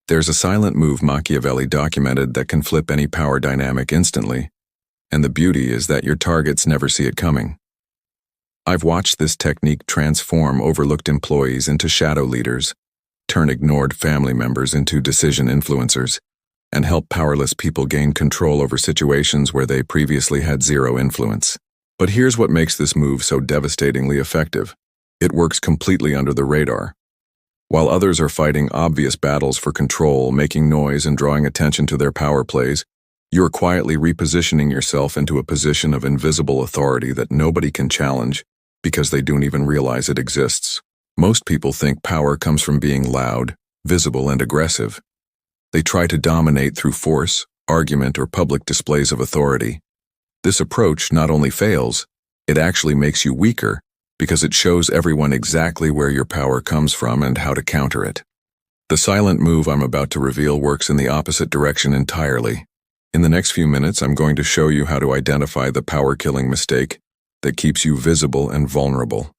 There's a silent move Machiavelli documented that can flip any power dynamic instantly, and the beauty is that your targets never see it coming. I've watched this technique transform overlooked employees into shadow leaders, turn ignored family members into decision influencers, and help powerless people gain control over situations where they previously had zero influence. But here's what makes this move so devastatingly effective. It works completely under the radar. While others are fighting obvious battles for control, making noise and drawing attention to their power plays, you're quietly repositioning yourself into a position of invisible authority that nobody can challenge because they don't even realize it exists. Most people think power comes from being loud, visible, and aggressive. They try to dominate through force, argument, or public displays of authority. This approach not only fails, it actually makes you weaker because it shows everyone exactly where your power comes from and how to counter it. The silent move I'm about to reveal works in the opposite direction entirely. In the next few minutes, I'm going to show you how to identify the power-killing mistake that keeps you visible and vulnerable.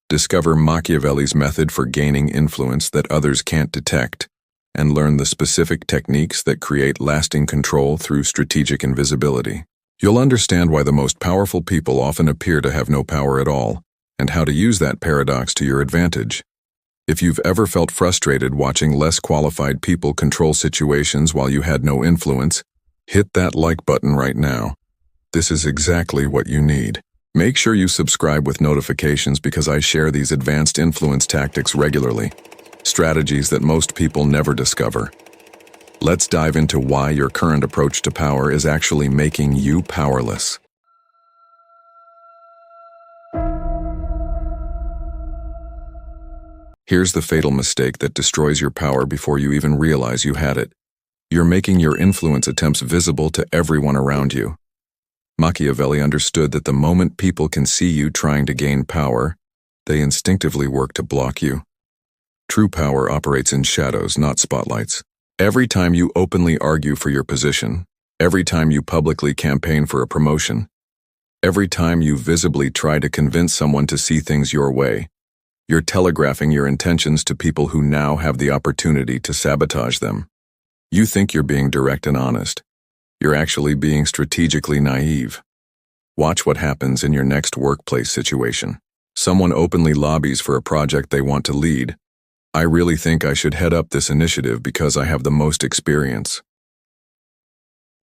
Discover Machiavelli's method for gaining influence that others can't detect, and learn the specific techniques that create lasting control through strategic invisibility. You'll understand why the most powerful people often appear to have no power at all, and how to use that paradox to your advantage. If you've ever felt frustrated watching less qualified people control situations while you had no influence, hit that like button right now. This is exactly what you need. Make sure you subscribe with notifications because I share these advanced influence tactics regularly, strategies that most people never discover. Let's dive into why your current approach to power is actually making you powerless. Here's the fatal mistake that destroys your power before you even realize you had it. You're making your influence attempts visible to everyone around you. Machiavelli understood that the moment people can see you trying to gain power, they instinctively work to block you. True power operates in shadows, not spotlights. Every time you openly argue for your position, every time you publicly campaign for a promotion, every time you visibly try to convince someone to see things your way, you're telegraphing your intentions to people who now have the opportunity to sabotage them. You think you're being direct and honest. You're actually being strategically naive. Watch what happens in your next workplace situation. Someone openly lobbies for a project they want to lead. I really think I should head up this initiative because I have the most experience.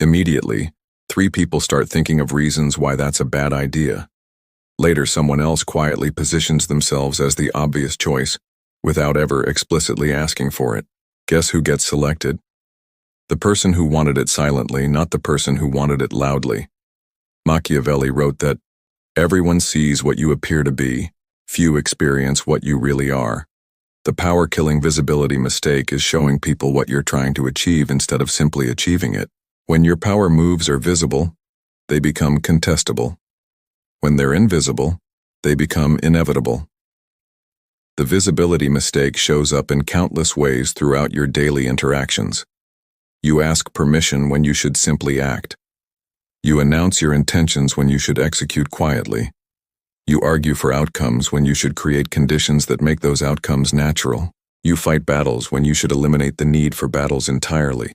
Immediately, 3 people start thinking of reasons why that's a bad idea. Later, someone else quietly positions themselves as the obvious choice, without ever explicitly asking for it. Guess who gets selected? The person who wanted it silently, not the person who wanted it loudly. Machiavelli wrote that, "Everyone sees what you appear to be, few experience what you really are." The power-killing visibility mistake is showing people what you're trying to achieve instead of simply achieving it. When your power moves are visible, they become contestable. When they're invisible, they become inevitable. The visibility mistake shows up in countless ways throughout your daily interactions. You ask permission when you should simply act. You announce your intentions when you should execute quietly. You argue for outcomes when you should create conditions that make those outcomes natural. You fight battles when you should eliminate the need for battles entirely.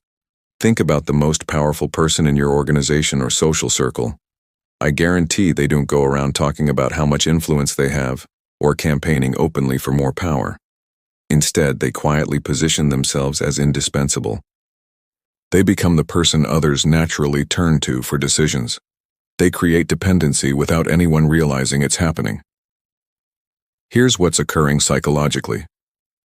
Think about the most powerful person in your organization or social circle. I guarantee they don't go around talking about how much influence they have or campaigning openly for more power. Instead, they quietly position themselves as indispensable. They become the person others naturally turn to for decisions. They create dependency without anyone realizing it's happening. Here's what's occurring psychologically.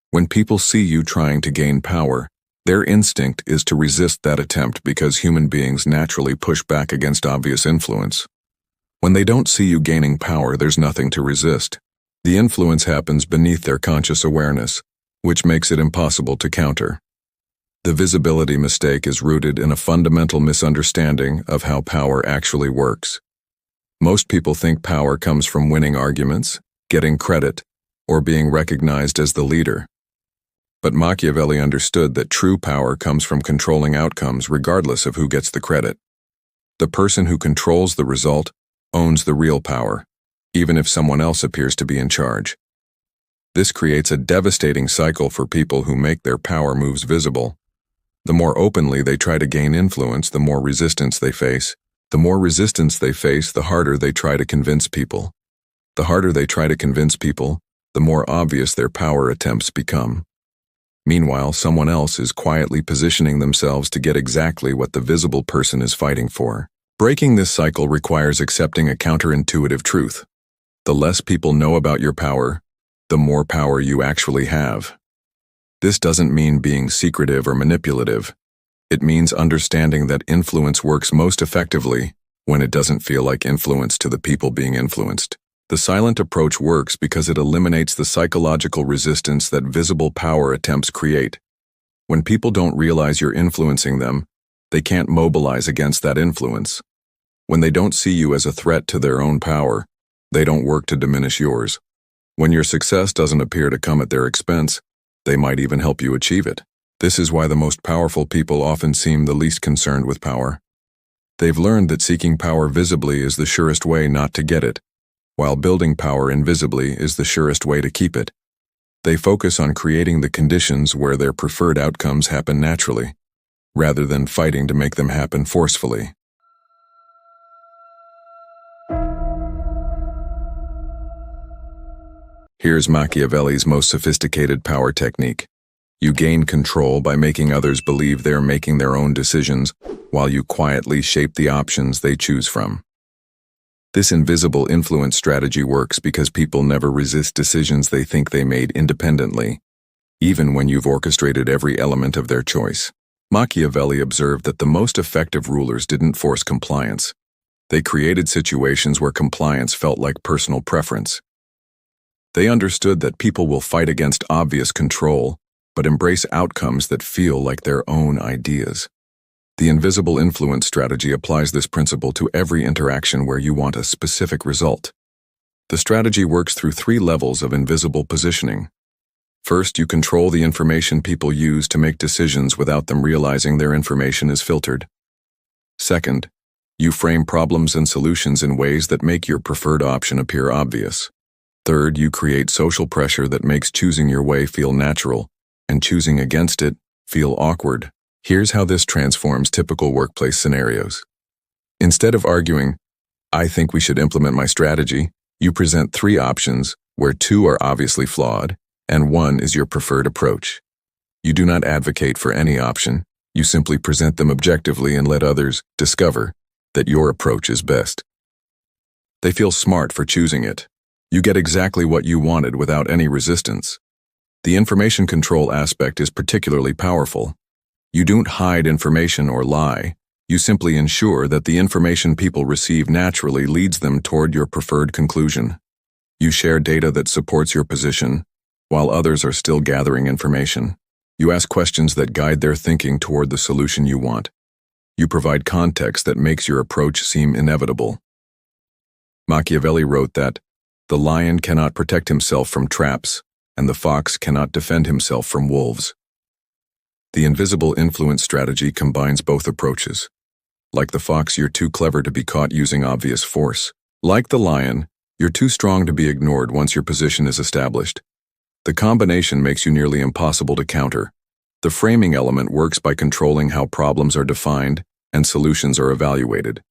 When people see you trying to gain power, their instinct is to resist that attempt because human beings naturally push back against obvious influence. When they don't see you gaining power, there's nothing to resist. The influence happens beneath their conscious awareness, which makes it impossible to counter. The visibility mistake is rooted in a fundamental misunderstanding of how power actually works. Most people think power comes from winning arguments, getting credit, or being recognized as the leader. But Machiavelli understood that true power comes from controlling outcomes regardless of who gets the credit. The person who controls the result owns the real power, even if someone else appears to be in charge. This creates a devastating cycle for people who make their power moves visible. The more openly they try to gain influence, the more resistance they face. The more resistance they face, the harder they try to convince people. The harder they try to convince people, the more obvious their power attempts become. Meanwhile, someone else is quietly positioning themselves to get exactly what the visible person is fighting for. Breaking this cycle requires accepting a counterintuitive truth. The less people know about your power, the more power you actually have. This doesn't mean being secretive or manipulative. It means understanding that influence works most effectively when it doesn't feel like influence to the people being influenced. The silent approach works because it eliminates the psychological resistance that visible power attempts create. When people don't realize you're influencing them, they can't mobilize against that influence. When they don't see you as a threat to their own power, they don't work to diminish yours. When your success doesn't appear to come at their expense, they might even help you achieve it. This is why the most powerful people often seem the least concerned with power. They've learned that seeking power visibly is the surest way not to get it, while building power invisibly is the surest way to keep it. They focus on creating the conditions where their preferred outcomes happen naturally, rather than fighting to make them happen forcefully. Here's Machiavelli's most sophisticated power technique. You gain control by making others believe they're making their own decisions, while you quietly shape the options they choose from. This invisible influence strategy works because people never resist decisions they think they made independently, even when you've orchestrated every element of their choice. Machiavelli observed that the most effective rulers didn't force compliance. They created situations where compliance felt like personal preference. They understood that people will fight against obvious control, but embrace outcomes that feel like their own ideas. The invisible influence strategy applies this principle to every interaction where you want a specific result. The strategy works through 3 levels of invisible positioning. First, you control the information people use to make decisions without them realizing their information is filtered. Second, you frame problems and solutions in ways that make your preferred option appear obvious. Third, you create social pressure that makes choosing your way feel natural, and choosing against it feel awkward. Here's how this transforms typical workplace scenarios. Instead of arguing, "I think we should implement my strategy," you present 3 options, where 2 are obviously flawed, and 1 is your preferred approach. You do not advocate for any option, you simply present them objectively and let others discover that your approach is best. They feel smart for choosing it. You get exactly what you wanted without any resistance. The information control aspect is particularly powerful. You don't hide information or lie. You simply ensure that the information people receive naturally leads them toward your preferred conclusion. You share data that supports your position, while others are still gathering information. You ask questions that guide their thinking toward the solution you want. You provide context that makes your approach seem inevitable. Machiavelli wrote that, "The lion cannot protect himself from traps, and the fox cannot defend himself from wolves." The invisible influence strategy combines both approaches. Like the fox, you're too clever to be caught using obvious force. Like the lion, you're too strong to be ignored once your position is established. The combination makes you nearly impossible to counter. The framing element works by controlling how problems are defined and solutions are evaluated.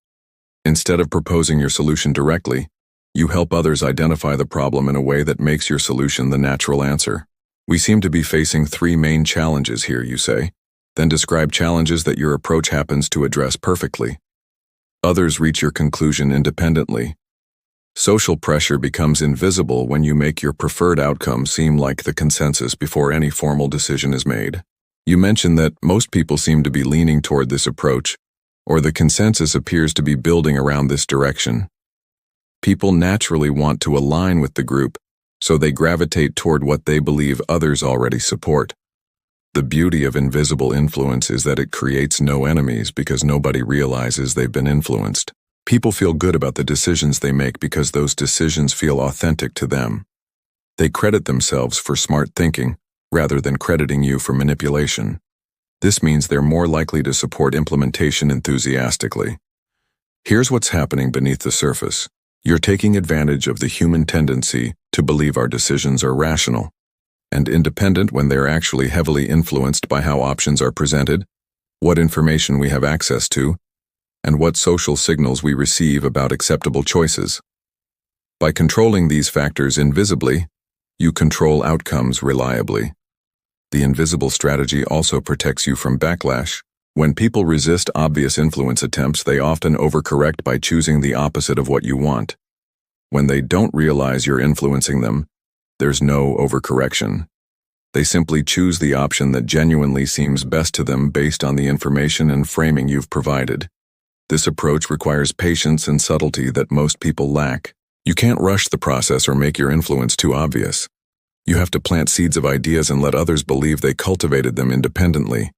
Instead of proposing your solution directly, you help others identify the problem in a way that makes your solution the natural answer. We seem to be facing 3 main challenges here, you say. Then describe challenges that your approach happens to address perfectly. Others reach your conclusion independently. Social pressure becomes invisible when you make your preferred outcome seem like the consensus before any formal decision is made. You mention that most people seem to be leaning toward this approach, or the consensus appears to be building around this direction. People naturally want to align with the group, so they gravitate toward what they believe others already support. The beauty of invisible influence is that it creates no enemies because nobody realizes they've been influenced. People feel good about the decisions they make because those decisions feel authentic to them. They credit themselves for smart thinking rather than crediting you for manipulation. This means they're more likely to support implementation enthusiastically. Here's what's happening beneath the surface. You're taking advantage of the human tendency to believe our decisions are rational and independent when they're actually heavily influenced by how options are presented, what information we have access to, and what social signals we receive about acceptable choices. By controlling these factors invisibly, you control outcomes reliably. The invisible strategy also protects you from backlash. When people resist obvious influence attempts, they often overcorrect by choosing the opposite of what you want. When they don't realize you're influencing them, there's no overcorrection. They simply choose the option that genuinely seems best to them based on the information and framing you've provided. This approach requires patience and subtlety that most people lack. You can't rush the process or make your influence too obvious. You have to plant seeds of ideas and let others believe they cultivated them independently.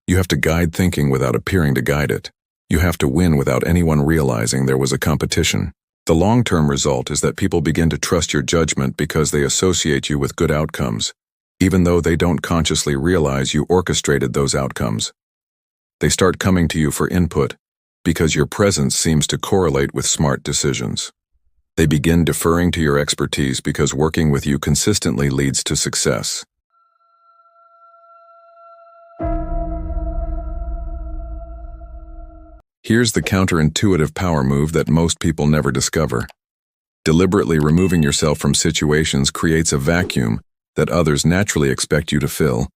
You have to guide thinking without appearing to guide it. You have to win without anyone realizing there was a competition. The long-term result is that people begin to trust your judgment because they associate you with good outcomes, even though they don't consciously realize you orchestrated those outcomes. They start coming to you for input because your presence seems to correlate with smart decisions. They begin deferring to your expertise because working with you consistently leads to success. Here's the counterintuitive power move that most people never discover. Deliberately removing yourself from situations creates a vacuum that others naturally expect you to fill,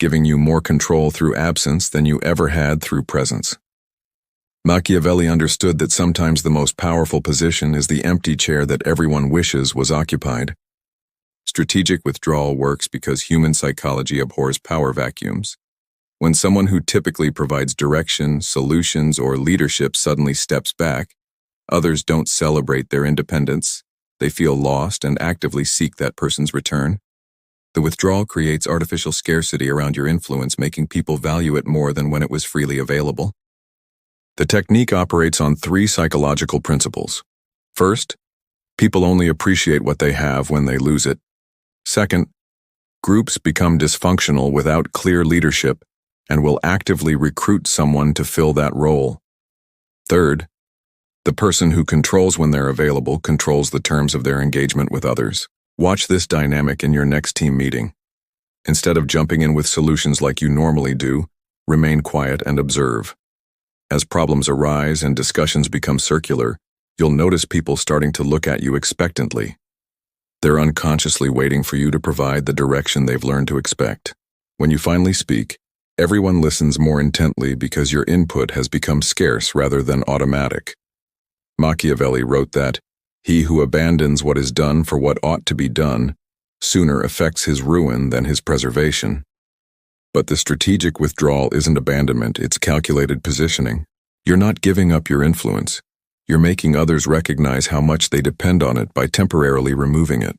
giving you more control through absence than you ever had through presence. Machiavelli understood that sometimes the most powerful position is the empty chair that everyone wishes was occupied. Strategic withdrawal works because human psychology abhors power vacuums. When someone who typically provides direction, solutions, or leadership suddenly steps back, others don't celebrate their independence. They feel lost and actively seek that person's return. The withdrawal creates artificial scarcity around your influence, making people value it more than when it was freely available. The technique operates on 3 psychological principles. First, people only appreciate what they have when they lose it. Second, groups become dysfunctional without clear leadership and will actively recruit someone to fill that role. Third, the person who controls when they're available controls the terms of their engagement with others. Watch this dynamic in your next team meeting. Instead of jumping in with solutions like you normally do, remain quiet and observe. As problems arise and discussions become circular, you'll notice people starting to look at you expectantly. They're unconsciously waiting for you to provide the direction they've learned to expect. When you finally speak, everyone listens more intently because your input has become scarce rather than automatic. Machiavelli wrote that, "He who abandons what is done for what ought to be done sooner affects his ruin than his preservation." But the strategic withdrawal isn't abandonment, it's calculated positioning. You're not giving up your influence. You're making others recognize how much they depend on it by temporarily removing it.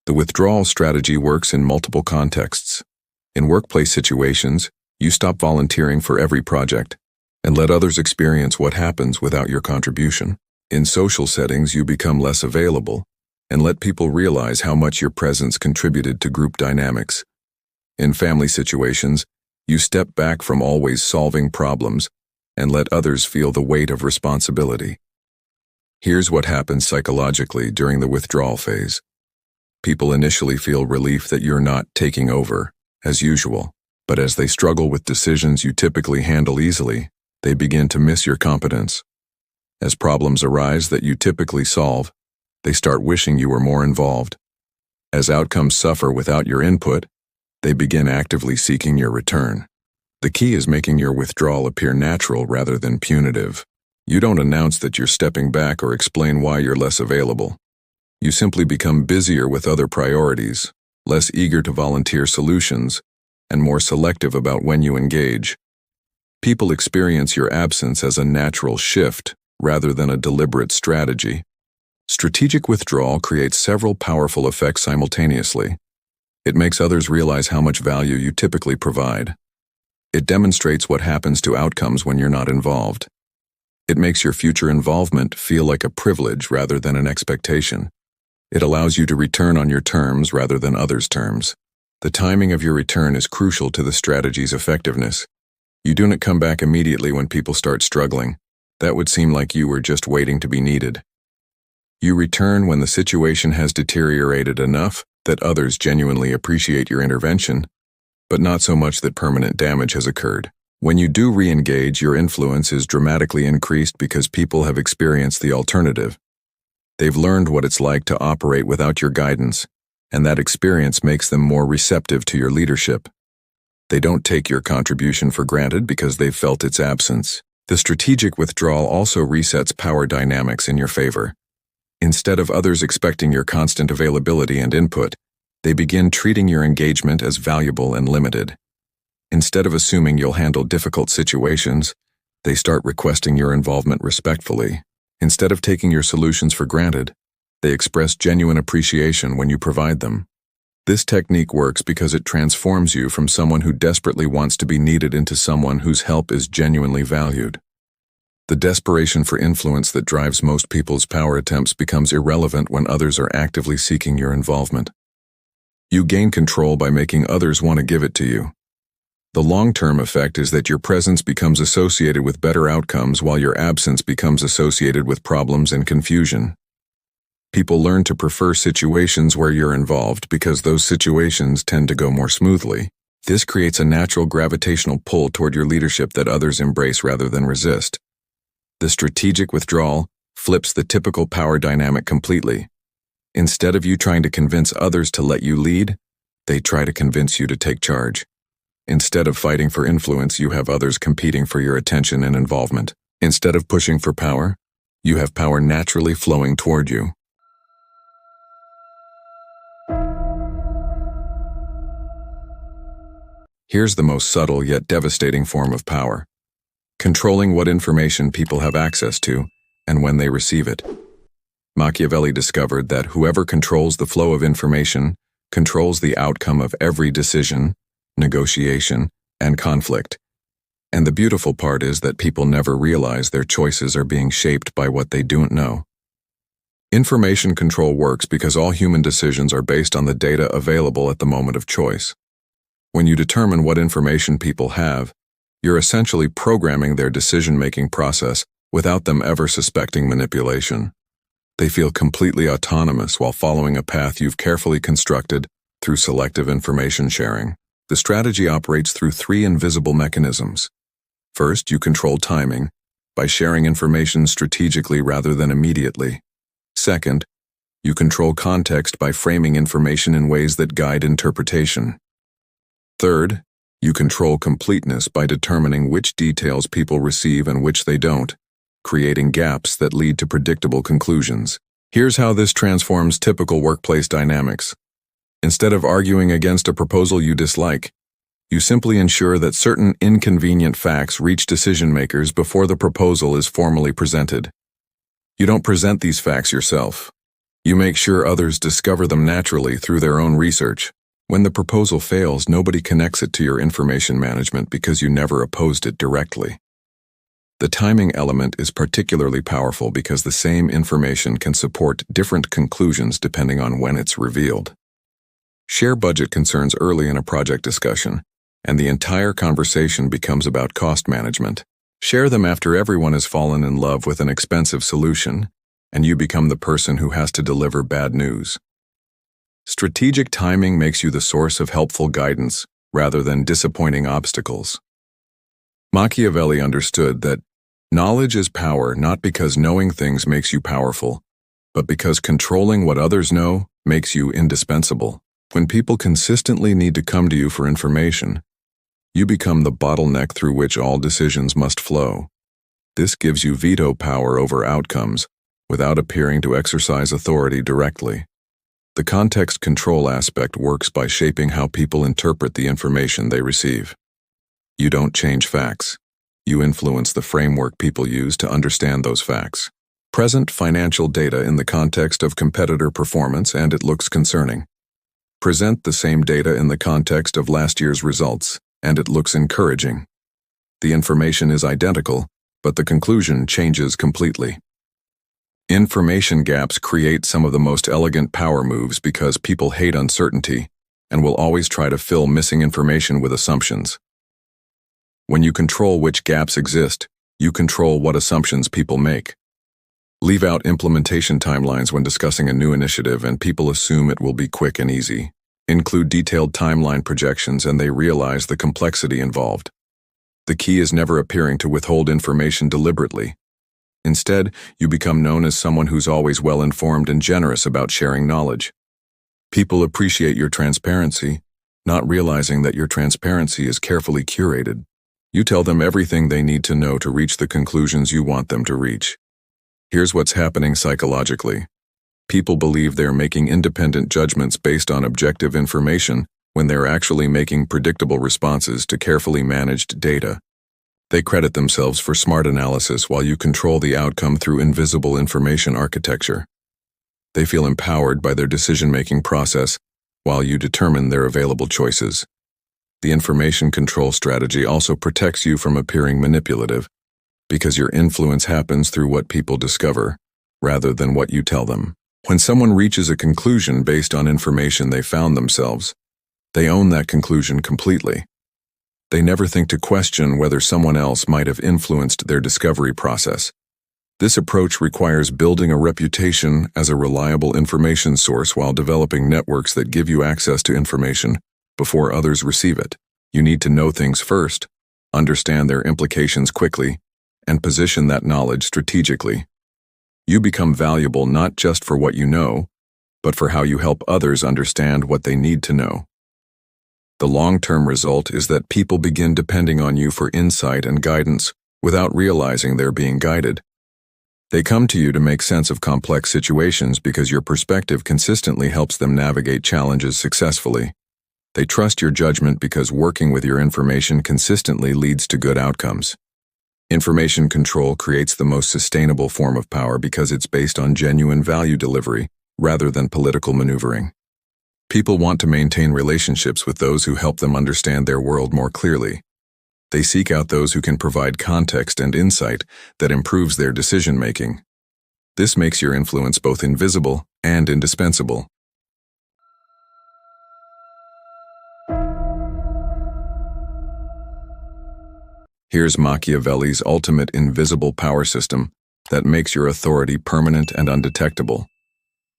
The withdrawal strategy works in multiple contexts. In workplace situations, you stop volunteering for every project and let others experience what happens without your contribution. In social settings, you become less available and let people realize how much your presence contributed to group dynamics. In family situations, you step back from always solving problems and let others feel the weight of responsibility. Here's what happens psychologically during the withdrawal phase. People initially feel relief that you're not taking over, as usual, but as they struggle with decisions you typically handle easily, they begin to miss your competence. As problems arise that you typically solve, they start wishing you were more involved. As outcomes suffer without your input, they begin actively seeking your return. The key is making your withdrawal appear natural rather than punitive. You don't announce that you're stepping back or explain why you're less available. You simply become busier with other priorities, less eager to volunteer solutions, and more selective about when you engage. People experience your absence as a natural shift rather than a deliberate strategy. Strategic withdrawal creates several powerful effects simultaneously. It makes others realize how much value you typically provide. It demonstrates what happens to outcomes when you're not involved. It makes your future involvement feel like a privilege rather than an expectation. It allows you to return on your terms rather than others' terms. The timing of your return is crucial to the strategy's effectiveness. You do not come back immediately when people start struggling. That would seem like you were just waiting to be needed. You return when the situation has deteriorated enough that others genuinely appreciate your intervention, but not so much that permanent damage has occurred. When you do re-engage, your influence is dramatically increased because people have experienced the alternative. They've learned what it's like to operate without your guidance, and that experience makes them more receptive to your leadership. They don't take your contribution for granted because they've felt its absence. The strategic withdrawal also resets power dynamics in your favor. Instead of others expecting your constant availability and input, they begin treating your engagement as valuable and limited. Instead of assuming you'll handle difficult situations, they start requesting your involvement respectfully. Instead of taking your solutions for granted, they express genuine appreciation when you provide them. This technique works because it transforms you from someone who desperately wants to be needed into someone whose help is genuinely valued. The desperation for influence that drives most people's power attempts becomes irrelevant when others are actively seeking your involvement. You gain control by making others want to give it to you. The long-term effect is that your presence becomes associated with better outcomes while your absence becomes associated with problems and confusion. People learn to prefer situations where you're involved because those situations tend to go more smoothly. This creates a natural gravitational pull toward your leadership that others embrace rather than resist. The strategic withdrawal flips the typical power dynamic completely. Instead of you trying to convince others to let you lead, they try to convince you to take charge. Instead of fighting for influence, you have others competing for your attention and involvement. Instead of pushing for power, you have power naturally flowing toward you. Here's the most subtle yet devastating form of power: controlling what information people have access to and when they receive it. Machiavelli discovered that whoever controls the flow of information controls the outcome of every decision, negotiation, and conflict. And the beautiful part is that people never realize their choices are being shaped by what they don't know. Information control works because all human decisions are based on the data available at the moment of choice. When you determine what information people have, you're essentially programming their decision-making process without them ever suspecting manipulation. They feel completely autonomous while following a path you've carefully constructed through selective information sharing. The strategy operates through three invisible mechanisms. First, you control timing by sharing information strategically rather than immediately. Second, you control context by framing information in ways that guide interpretation. Third, you control completeness by determining which details people receive and which they don't, creating gaps that lead to predictable conclusions. Here's how this transforms typical workplace dynamics. Instead of arguing against a proposal you dislike, you simply ensure that certain inconvenient facts reach decision-makers before the proposal is formally presented. You don't present these facts yourself. You make sure others discover them naturally through their own research. When the proposal fails, nobody connects it to your information management because you never opposed it directly. The timing element is particularly powerful because the same information can support different conclusions depending on when it's revealed. Share budget concerns early in a project discussion, and the entire conversation becomes about cost management. Share them after everyone has fallen in love with an expensive solution, and you become the person who has to deliver bad news. Strategic timing makes you the source of helpful guidance rather than disappointing obstacles. Machiavelli understood that knowledge is power not because knowing things makes you powerful, but because controlling what others know makes you indispensable. When people consistently need to come to you for information, you become the bottleneck through which all decisions must flow. This gives you veto power over outcomes without appearing to exercise authority directly. The context control aspect works by shaping how people interpret the information they receive. You don't change facts. You influence the framework people use to understand those facts. Present financial data in the context of competitor performance and it looks concerning. Present the same data in the context of last year's results and it looks encouraging. The information is identical, but the conclusion changes completely. Information gaps create some of the most elegant power moves because people hate uncertainty and will always try to fill missing information with assumptions. When you control which gaps exist, you control what assumptions people make. Leave out implementation timelines when discussing a new initiative, and people assume it will be quick and easy. Include detailed timeline projections, and they realize the complexity involved. The key is never appearing to withhold information deliberately. Instead, you become known as someone who's always well-informed and generous about sharing knowledge. People appreciate your transparency, not realizing that your transparency is carefully curated. You tell them everything they need to know to reach the conclusions you want them to reach. Here's what's happening psychologically. People believe they're making independent judgments based on objective information when they're actually making predictable responses to carefully managed data. They credit themselves for smart analysis while you control the outcome through invisible information architecture. They feel empowered by their decision-making process while you determine their available choices. The information control strategy also protects you from appearing manipulative, because your influence happens through what people discover, rather than what you tell them. When someone reaches a conclusion based on information they found themselves, they own that conclusion completely. They never think to question whether someone else might have influenced their discovery process. This approach requires building a reputation as a reliable information source while developing networks that give you access to information before others receive it. You need to know things first, understand their implications quickly, and position that knowledge strategically. You become valuable not just for what you know, but for how you help others understand what they need to know. The long-term result is that people begin depending on you for insight and guidance without realizing they're being guided. They come to you to make sense of complex situations because your perspective consistently helps them navigate challenges successfully. They trust your judgment because working with your information consistently leads to good outcomes. Information control creates the most sustainable form of power because it's based on genuine value delivery rather than political maneuvering. People want to maintain relationships with those who help them understand their world more clearly. They seek out those who can provide context and insight that improves their decision-making. This makes your influence both invisible and indispensable. Here's Machiavelli's ultimate invisible power system that makes your authority permanent and undetectable.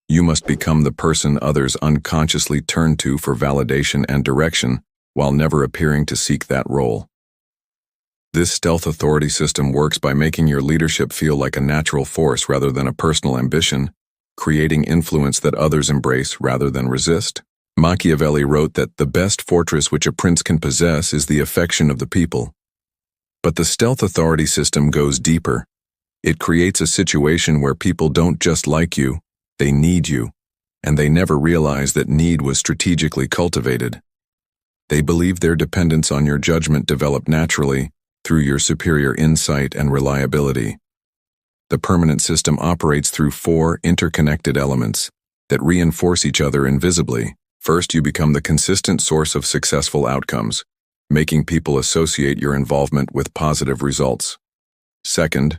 You must become the person others unconsciously turn to for validation and direction while never appearing to seek that role. This stealth authority system works by making your leadership feel like a natural force rather than a personal ambition, creating influence that others embrace rather than resist. Machiavelli wrote that the best fortress which a prince can possess is the affection of the people. But the stealth authority system goes deeper. It creates a situation where people don't just like you, they need you, and they never realize that need was strategically cultivated. They believe their dependence on your judgment developed naturally through your superior insight and reliability. The permanent system operates through 4 interconnected elements that reinforce each other invisibly. First, you become the consistent source of successful outcomes, making people associate your involvement with positive results. Second,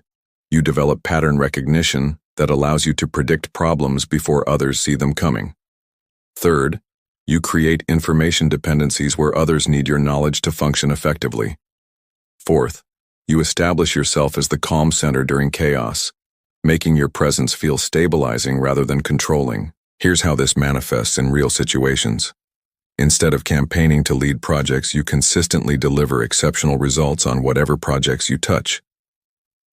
you develop pattern recognition that allows you to predict problems before others see them coming. Third, you create information dependencies where others need your knowledge to function effectively. Fourth, you establish yourself as the calm center during chaos, making your presence feel stabilizing rather than controlling. Here's how this manifests in real situations. Instead of campaigning to lead projects, you consistently deliver exceptional results on whatever projects you touch.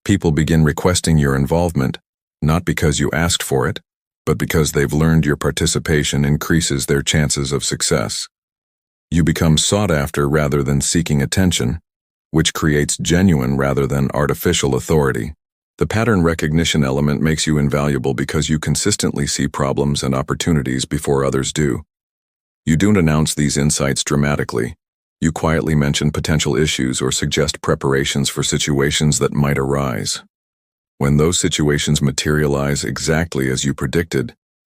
People begin requesting your involvement, not because you asked for it, but because they've learned your participation increases their chances of success. You become sought after rather than seeking attention, which creates genuine rather than artificial authority. The pattern recognition element makes you invaluable because you consistently see problems and opportunities before others do. You don't announce these insights dramatically. You quietly mention potential issues or suggest preparations for situations that might arise. When those situations materialize exactly as you predicted,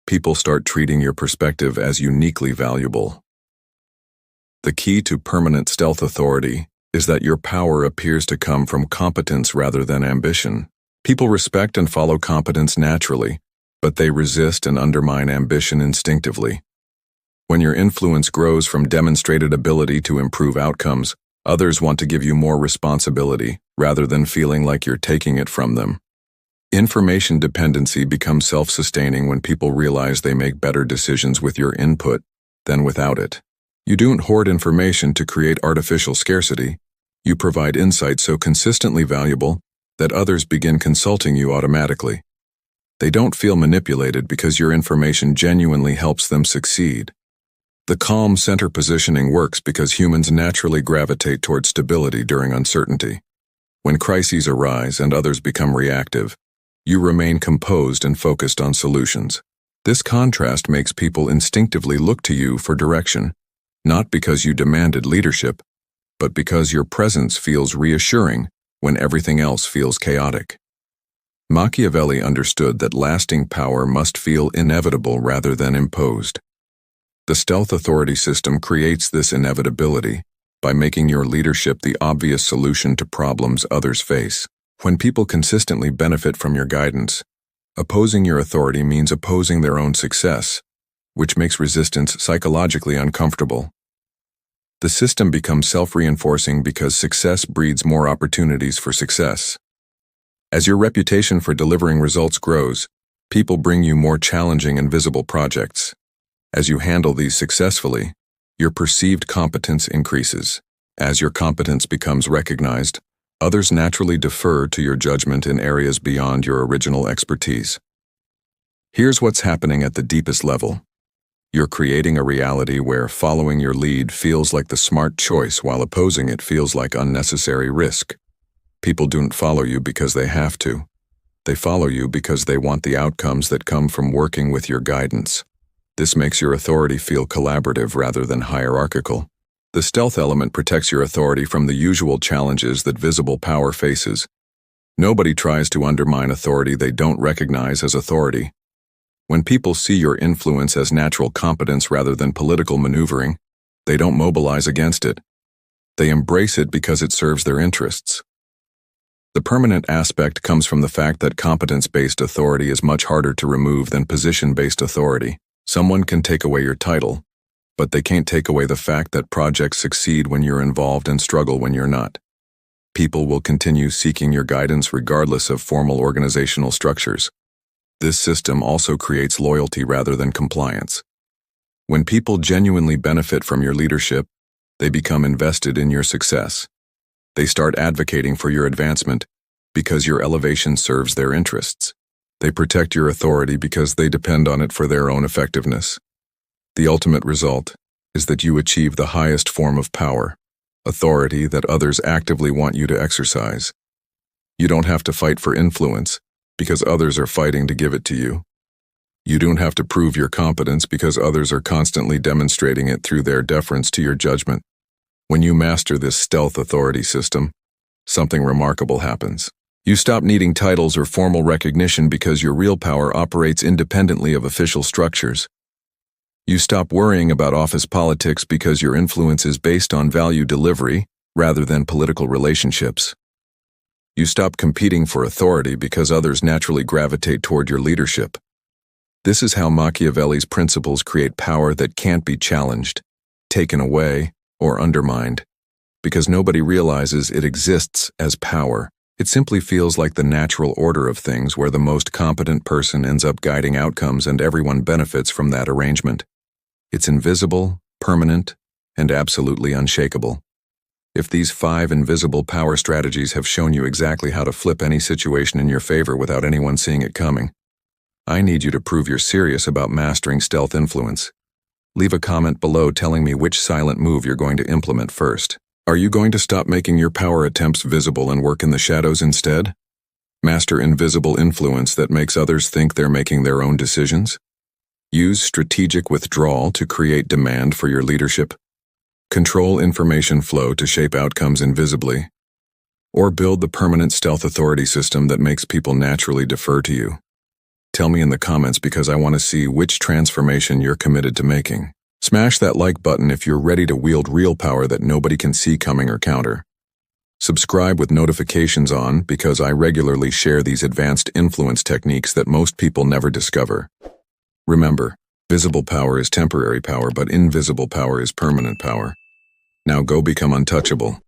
people start treating your perspective as uniquely valuable. The key to permanent stealth authority is that your power appears to come from competence rather than ambition. People respect and follow competence naturally, but they resist and undermine ambition instinctively. When your influence grows from demonstrated ability to improve outcomes, others want to give you more responsibility rather than feeling like you're taking it from them. Information dependency becomes self-sustaining when people realize they make better decisions with your input than without it. You don't hoard information to create artificial scarcity. You provide insight so consistently valuable that others begin consulting you automatically. They don't feel manipulated because your information genuinely helps them succeed. The calm center positioning works because humans naturally gravitate toward stability during uncertainty. When crises arise and others become reactive, you remain composed and focused on solutions. This contrast makes people instinctively look to you for direction, not because you demanded leadership, but because your presence feels reassuring when everything else feels chaotic. Machiavelli understood that lasting power must feel inevitable rather than imposed. The stealth authority system creates this inevitability by making your leadership the obvious solution to problems others face. When people consistently benefit from your guidance, opposing your authority means opposing their own success, which makes resistance psychologically uncomfortable. The system becomes self-reinforcing because success breeds more opportunities for success. As your reputation for delivering results grows, people bring you more challenging and visible projects. As you handle these successfully, your perceived competence increases. As your competence becomes recognized, others naturally defer to your judgment in areas beyond your original expertise. Here's what's happening at the deepest level. You're creating a reality where following your lead feels like the smart choice while opposing it feels like unnecessary risk. People don't follow you because they have to. They follow you because they want the outcomes that come from working with your guidance. This makes your authority feel collaborative rather than hierarchical. The stealth element protects your authority from the usual challenges that visible power faces. Nobody tries to undermine authority they don't recognize as authority. When people see your influence as natural competence rather than political maneuvering, they don't mobilize against it. They embrace it because it serves their interests. The permanent aspect comes from the fact that competence-based authority is much harder to remove than position-based authority. Someone can take away your title, but they can't take away the fact that projects succeed when you're involved and struggle when you're not. People will continue seeking your guidance regardless of formal organizational structures. This system also creates loyalty rather than compliance. When people genuinely benefit from your leadership, they become invested in your success. They start advocating for your advancement because your elevation serves their interests. They protect your authority because they depend on it for their own effectiveness. The ultimate result is that you achieve the highest form of power, authority that others actively want you to exercise. You don't have to fight for influence because others are fighting to give it to you. You don't have to prove your competence because others are constantly demonstrating it through their deference to your judgment. When you master this stealth authority system, something remarkable happens. You stop needing titles or formal recognition because your real power operates independently of official structures. You stop worrying about office politics because your influence is based on value delivery rather than political relationships. You stop competing for authority because others naturally gravitate toward your leadership. This is how Machiavelli's principles create power that can't be challenged, taken away, or undermined, because nobody realizes it exists as power. It simply feels like the natural order of things where the most competent person ends up guiding outcomes and everyone benefits from that arrangement. It's invisible, permanent, and absolutely unshakable. If these 5 invisible power strategies have shown you exactly how to flip any situation in your favor without anyone seeing it coming, I need you to prove you're serious about mastering stealth influence. Leave a comment below telling me which silent move you're going to implement first. Are you going to stop making your power attempts visible and work in the shadows instead? Master invisible influence that makes others think they're making their own decisions? Use strategic withdrawal to create demand for your leadership? Control information flow to shape outcomes invisibly? Or build the permanent stealth authority system that makes people naturally defer to you? Tell me in the comments because I want to see which transformation you're committed to making. Smash that like button if you're ready to wield real power that nobody can see coming or counter. Subscribe with notifications on because I regularly share these advanced influence techniques that most people never discover. Remember, visible power is temporary power, but invisible power is permanent power. Now go become untouchable.